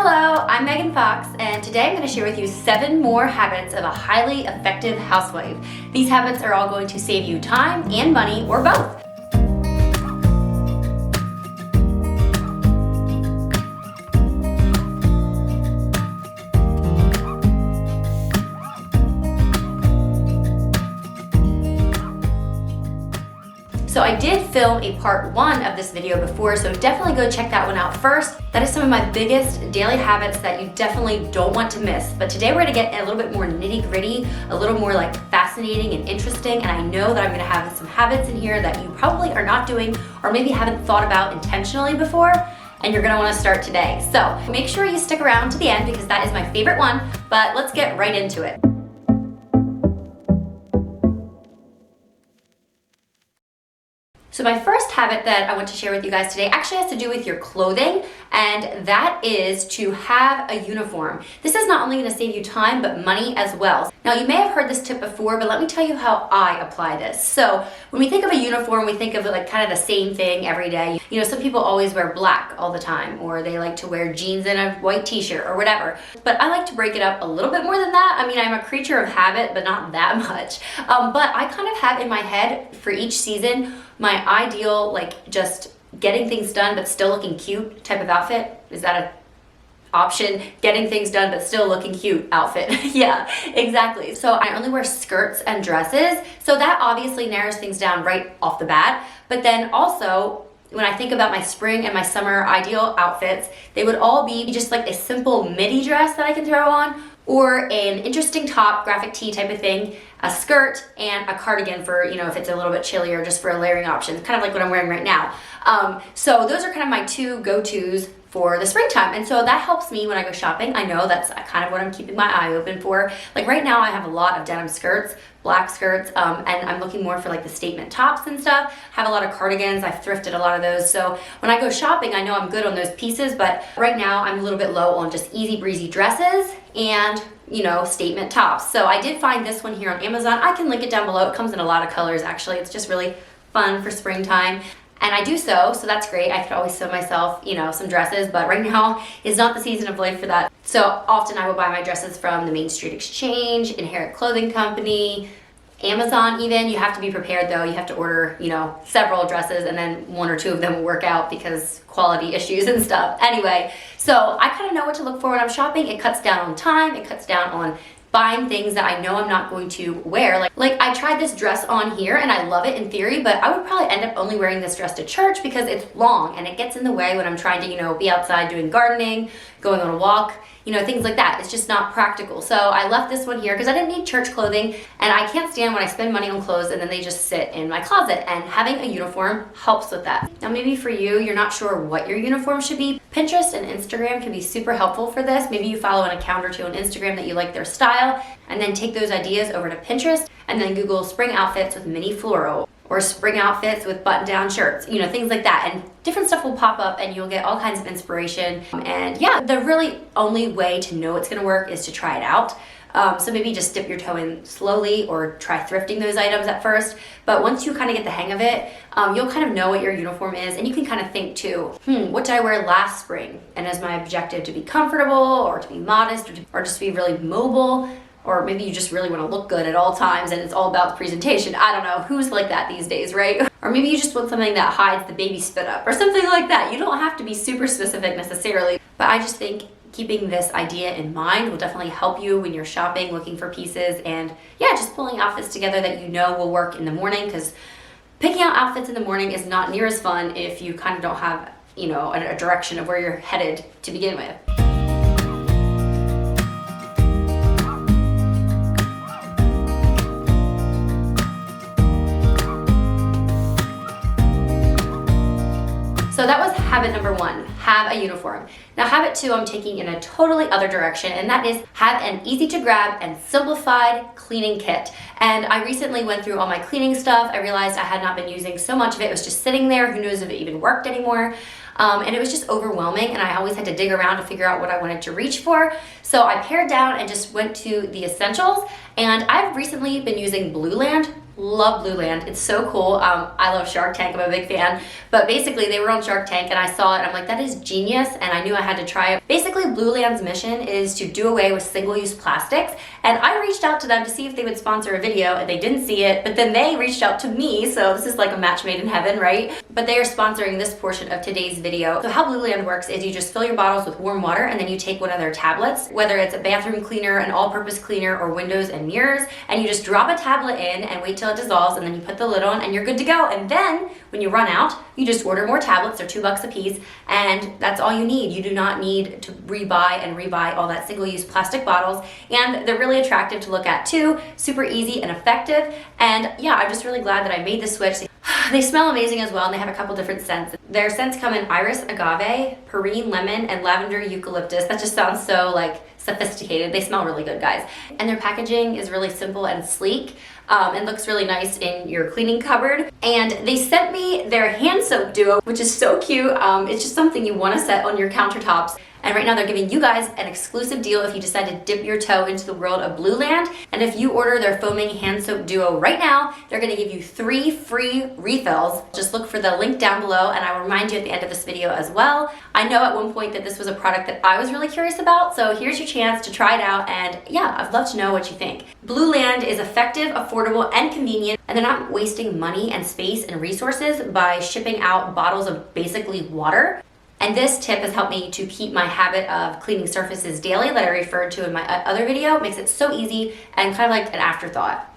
Hello, I'm Megan Fox, and today I'm going to share with you 7 more habits of a highly effective housewife. These habits are all going to save you time and money, or both. So I did film a part 1 of this video before, so definitely go check that one out first. That is some of my biggest daily habits that you definitely don't want to miss. But today we're gonna get a little bit more nitty-gritty, a little more like fascinating and interesting, and I know that I'm gonna have some habits in here that you probably are not doing or maybe haven't thought about intentionally before, and you're gonna wanna start today. So make sure you stick around to the end because that is my favorite one, but let's get right into it. So my first habit that I want to share with you guys today actually has to do with your clothing, and that is to have a uniform. This is not only going to save you time, but money as well. Now you may have heard this tip before, but let me tell you how I apply this. So when we think of a uniform, we think of it like kind of the same thing every day. You know, some people always wear black all the time, or they like to wear jeans and a white t-shirt or whatever. But I like to break it up a little bit more than that. I mean, I'm a creature of habit, but not that much. But I kind of have in my head for each season my ideal, like, just getting things done but still looking cute type of outfit. Is that an option? Getting things done but still looking cute outfit. Yeah, exactly. So I only wear skirts and dresses, so that obviously narrows things down right off the bat. But then also, when I think about my spring and my summer ideal outfits, they would all be just like a simple midi dress that I can throw on, or an interesting top, graphic tee type of thing, a skirt, and a cardigan for, you know, if it's a little bit chillier, just for a layering option, kind of like what I'm wearing right now. So those are kind of my 2 go-tos for the springtime, and so that helps me when I go shopping. I know that's kind of what I'm keeping my eye open for. Like right now I have a lot of denim skirts, black skirts, and I'm looking more for like the statement tops and stuff. I have a lot of cardigans, I've thrifted a lot of those, so when I go shopping I know I'm good on those pieces, but right now I'm a little bit low on just easy breezy dresses and, you know, statement tops. So I did find this one here on Amazon. I can link it down below. It comes in a lot of colors actually. It's just really fun for springtime. And I do so that's great. I could always sew myself, you know, some dresses, but right now is not the season of life for that. So often I will buy my dresses from the Main Street Exchange, Inherit Clothing Company, Amazon even. You have to be prepared though. You have to order, you know, several dresses and then 1 or 2 of them will work out because quality issues and stuff. Anyway, so I kind of know what to look for when I'm shopping. It cuts down on time. It cuts down on buying things that I know I'm not going to wear. Like I tried this dress on here and I love it in theory, but I would probably end up only wearing this dress to church because it's long and it gets in the way when I'm trying to, you know, be outside doing gardening, going on a walk, you know, things like that. It's just not practical. So I left this one here because I didn't need church clothing, and I can't stand when I spend money on clothes and then they just sit in my closet, and having a uniform helps with that. Now maybe for you, you're not sure what your uniform should be. Pinterest and Instagram can be super helpful for this. Maybe you follow an account or 2 on Instagram that you like their style, and then take those ideas over to Pinterest and then Google spring outfits with mini floral, or spring outfits with button-down shirts, you know, things like that, and different stuff will pop up and you'll get all kinds of inspiration. And yeah, the really only way to know it's gonna work is to try it out. So maybe just dip your toe in slowly or try thrifting those items at first. But once you kind of get the hang of it, you'll kind of know what your uniform is, and you can kind of think too, what did I wear last spring? And is my objective to be comfortable or to be modest or just to be really mobile? Or maybe you just really want to look good at all times and it's all about the presentation. I don't know, who's like that these days, right? Or maybe you just want something that hides the baby spit up or something like that. You don't have to be super specific necessarily, but I just think keeping this idea in mind will definitely help you when you're shopping, looking for pieces, and yeah, just pulling outfits together that you know will work in the morning, because picking out outfits in the morning is not near as fun if you kind of don't have, you know, a direction of where you're headed to begin with. So that was habit number 1, have a uniform. Now habit 2, I'm taking in a totally other direction, and that is have an easy to grab and simplified cleaning kit. And I recently went through all my cleaning stuff. I realized I had not been using so much of it. It was just sitting there. Who knows if it even worked anymore? And it was just overwhelming, and I always had to dig around to figure out what I wanted to reach for. So I pared down and just went to the essentials, and I've recently been using Blueland Love Blueland. It's so cool. I love Shark Tank. I'm a big fan. But basically, they were on Shark Tank and I saw it and I'm like, that is genius, and I knew I had to try it. Basically, Blueland's mission is to do away with single-use plastics, and I reached out to them to see if they would sponsor a video and they didn't see it, but then they reached out to me, so this is like a match made in heaven, right? But they are sponsoring this portion of today's video. So how Blueland works is you just fill your bottles with warm water and then you take one of their tablets, whether it's a bathroom cleaner, an all-purpose cleaner, or windows and mirrors, and you just drop a tablet in and wait till it dissolves, and then you put the lid on and you're good to go. And then when you run out, you just order more tablets. They're $2 a piece, and that's all you need. You do not need to rebuy all that single-use plastic bottles, and they're really attractive to look at too, super easy and effective. And yeah, I'm just really glad that I made the switch. They smell amazing as well, and they have a couple different scents. Their scents come in iris agave, perrine lemon, and lavender eucalyptus. That just sounds so like sophisticated. They smell really good, guys. And their packaging is really simple and sleek. It looks really nice in your cleaning cupboard. And they sent me their hand soap duo, which is so cute. It's just something you want to set on your countertops. And right now they're giving you guys an exclusive deal if you decide to dip your toe into the world of Blueland. And if you order their foaming hand soap duo right now, they're gonna give you 3 free refills. Just look for the link down below, and I will remind you at the end of this video as well. I know at one point that this was a product that I was really curious about, so here's your chance to try it out, and yeah, I'd love to know what you think. Blueland is effective, affordable, and convenient, and they're not wasting money and space and resources by shipping out bottles of basically water. And this tip has helped me to keep my habit of cleaning surfaces daily that I referred to in my other video. It makes it so easy and kind of like an afterthought.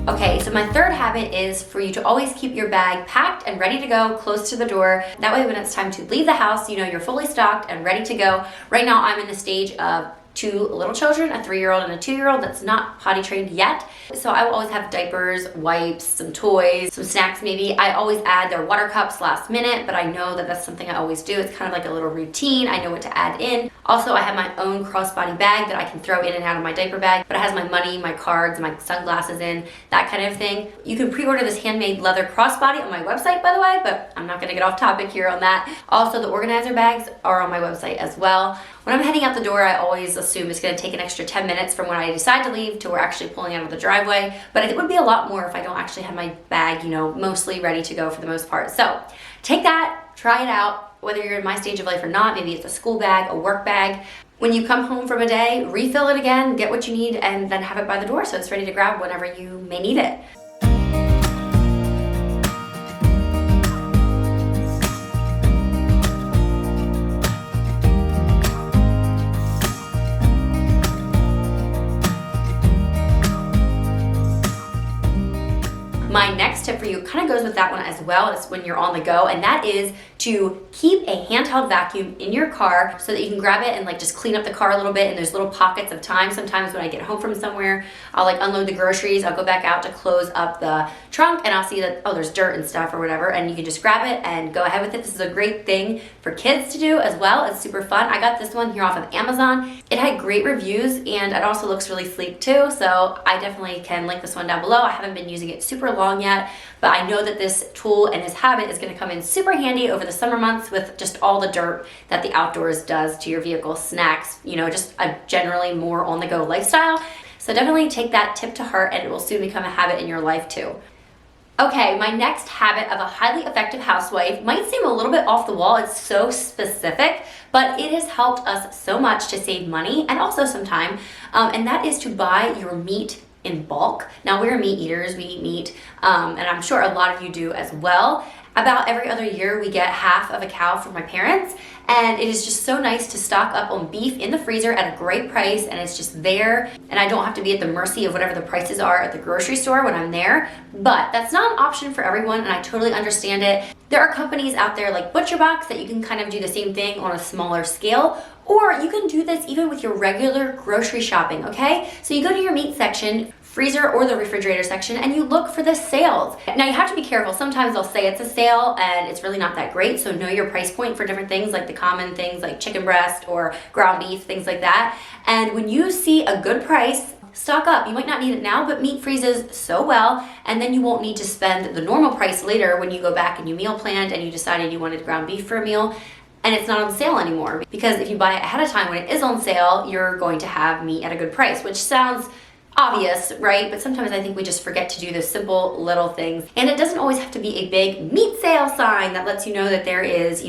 Okay, so my third habit is for you to always keep your bag packed and ready to go close to the door. That way when it's time to leave the house, you know you're fully stocked and ready to go. Right now I'm in the stage of 2 little children, a 3-year-old and a 2-year-old that's not potty trained yet. So I will always have diapers, wipes, some toys, some snacks maybe. I always add their water cups last minute, but I know that that's something I always do. It's kind of like a little routine. I know what to add in. Also, I have my own crossbody bag that I can throw in and out of my diaper bag, but it has my money, my cards, my sunglasses in, that kind of thing. You can pre-order this handmade leather crossbody on my website, by the way, but I'm not gonna get off topic here on that. Also, the organizer bags are on my website as well. When I'm heading out the door, I always assume it's gonna take an extra 10 minutes from when I decide to leave to we're actually pulling out of the driveway, but it would be a lot more if I don't actually have my bag, you know, mostly ready to go for the most part. So take that, try it out, whether you're in my stage of life or not. Maybe it's a school bag, a work bag. When you come home from a day, refill it again, get what you need, and then have it by the door so it's ready to grab whenever you may need it. My next tip for you kind of goes with that one as well. It's when you're on the go, and that is to keep a handheld vacuum in your car so that you can grab it and like just clean up the car a little bit in those little pockets of time. Sometimes when I get home from somewhere, I'll like unload the groceries, I'll go back out to close up the trunk, and I'll see that, oh, there's dirt and stuff or whatever, and you can just grab it and go ahead with it. This is a great thing for kids to do as well. It's super fun. I got this one here off of Amazon. It had great reviews, and it also looks really sleek too, so I definitely can link this one down below. I haven't been using it super long yet, but I know that this tool and this habit is going to come in super handy over the summer months with just all the dirt that the outdoors does to your vehicle, snacks, you know, just a generally more on the go lifestyle. So definitely take that tip to heart, and it will soon become a habit in your life too. Okay, my next habit of a highly effective housewife might seem a little bit off the wall. It's so specific, but it has helped us so much to save money and also some time, and that is to buy your meat in bulk. Now, we're meat eaters, we eat meat, and I'm sure a lot of you do as well. About every other year, we get half of a cow from my parents, and it is just so nice to stock up on beef in the freezer at a great price, and it's just there, and I don't have to be at the mercy of whatever the prices are at the grocery store when I'm there. But that's not an option for everyone, and I totally understand it. There are companies out there like ButcherBox that you can kind of do the same thing on a smaller scale, or you can do this even with your regular grocery shopping, okay? So you go to your meat section, freezer or the refrigerator section, and you look for the sales. Now you have to be careful. Sometimes they'll say it's a sale and it's really not that great, so know your price point for different things, like the common things like chicken breast or ground beef, things like that. And when you see a good price, stock up. You might not need it now, but meat freezes so well, and then you won't need to spend the normal price later when you go back and you meal planned and you decided you wanted ground beef for a meal and it's not on sale anymore. Because if you buy it ahead of time when it is on sale, you're going to have meat at a good price, which sounds obvious, right? But sometimes I think we just forget to do the simple little things. And it doesn't always have to be a big meat sale sign that lets you know that there is,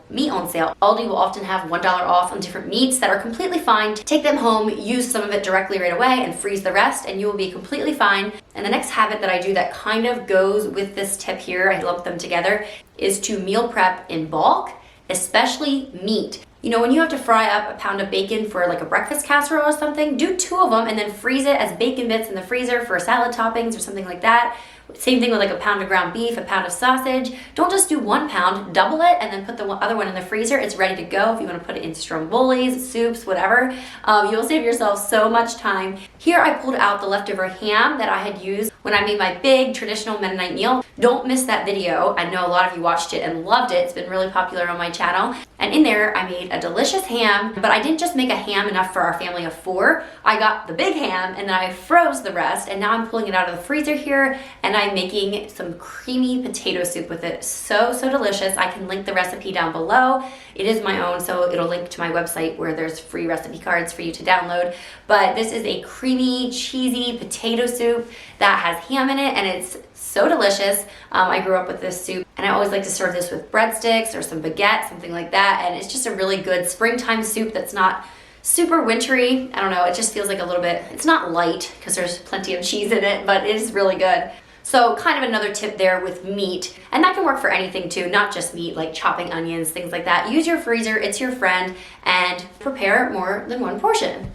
meat on sale. Aldi will often have $1 off on different meats that are completely fine. Take them home, use some of it directly right away, and freeze the rest, and you will be completely fine. And the next habit that I do that kind of goes with this tip here, I lump them together, is to meal prep in bulk, especially meat. When you have to fry up a pound of bacon for like a breakfast casserole or something, do 2 of them and then freeze it as bacon bits in the freezer for salad toppings or something like that. Same thing with like a pound of ground beef, a pound of sausage. Don't just do 1 pound, double it, and then put the other one in the freezer. It's ready to go if you want to put it in strombolis, soups, whatever. You'll save yourself so much time. Here I pulled out the leftover ham that I had used when I made my big traditional Mennonite meal. Don't miss that video. I know a lot of you watched it and loved it. It's been really popular on my channel. And in there, I made a delicious ham, but I didn't just make a ham enough for our family of 4. I got the big ham and then I froze the rest, and now I'm pulling it out of the freezer here, and I'm making some creamy potato soup with it. So delicious. I can link the recipe down below. It is my own, so it'll link to my website where there's free recipe cards for you to download. But this is a creamy, cheesy potato soup that has ham in it, and it's so delicious. I grew up with this soup, and I always like to serve this with breadsticks or some baguette, something like that. And it's just a really good springtime soup that's not super wintry. I don't know, it just feels like a little bit, it's not light because there's plenty of cheese in it, but it is really good. So kind of another tip there with meat, and that can work for anything too, not just meat, like chopping onions, things like that. Use your freezer, it's your friend, and prepare more than 1 portion.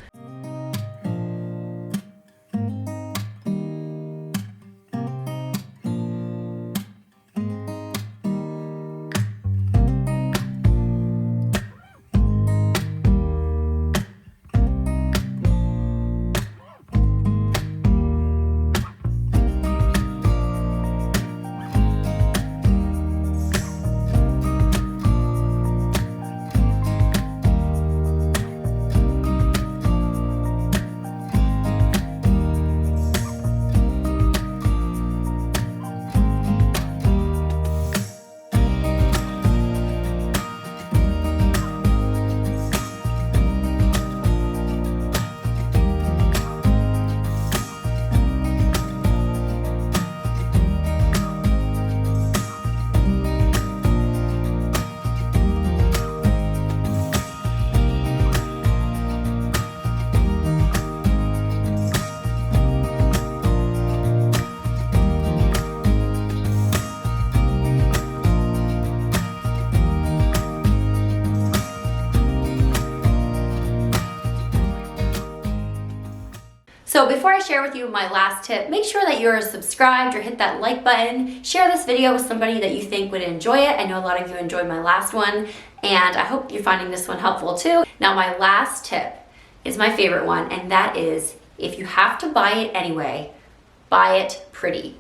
So before I share with you my last tip, make sure that you're subscribed or hit that like button. Share this video with somebody that you think would enjoy it. I know a lot of you enjoyed my last one, and I hope you're finding this one helpful too. Now my last tip is my favorite one, and that is, if you have to buy it anyway, buy it pretty.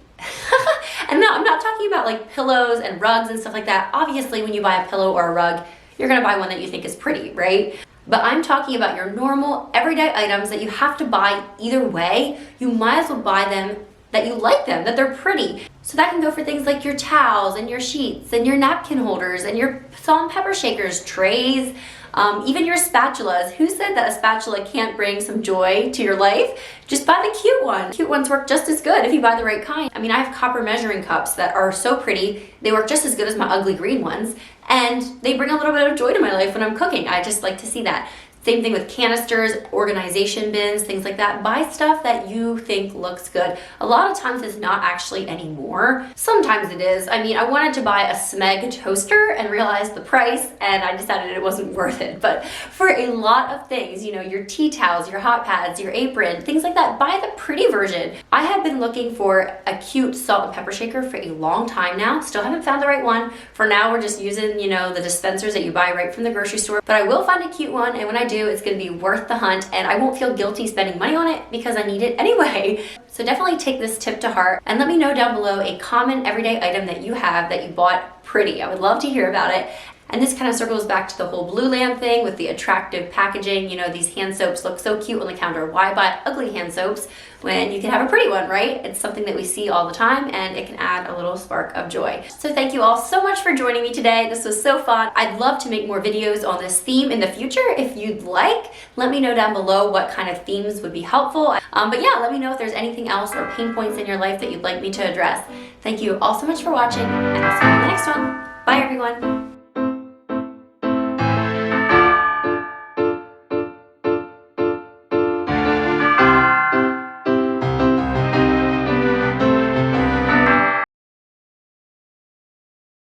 And no, I'm not talking about like pillows and rugs and stuff like that. Obviously, when you buy a pillow or a rug, you're gonna buy one that you think is pretty, right? But I'm talking about your normal, everyday items that you have to buy either way. You might as well buy them that you like them, that they're pretty. So that can go for things like your towels and your sheets and your napkin holders and your salt and pepper shakers, trays, even your spatulas. Who said that a spatula can't bring some joy to your life? Just buy the cute one. Cute ones work just as good if you buy the right kind. I mean, I have copper measuring cups that are so pretty. They work just as good as my ugly green ones, and they bring a little bit of joy to my life when I'm cooking. I just like to see that. Same thing with canisters, organization bins, things like that. Buy stuff that you think looks good. A lot of times it's not actually anymore. Sometimes it is. I mean, I wanted to buy a Smeg toaster and realized the price, and I decided it wasn't worth it. But for a lot of things, you know, your tea towels, your hot pads, your apron, things like that, buy the pretty version. I have been looking for a cute salt and pepper shaker for a long time now. Still haven't found the right one. For now, we're just using, you know, the dispensers that you buy right from the grocery store. But I will find a cute one, and when I do, it's going to be worth the hunt, and I won't feel guilty spending money on it because I need it anyway. So definitely take this tip to heart, and let me know down below a common everyday item that you have that you bought pretty. I would love to hear about it. And this kind of circles back to the whole Blue Lamp thing with the attractive packaging. You know, these hand soaps look so cute on the counter. Why buy ugly hand soaps when you can have a pretty one, right? It's something that we see all the time, and it can add a little spark of joy. So thank you all so much for joining me today. This was so fun. I'd love to make more videos on this theme in the future. If you'd like, let me know down below what kind of themes would be helpful. But yeah, let me know if there's anything else or pain points in your life that you'd like me to address. Thank you all so much for watching, and I'll see you in the next one. Bye everyone.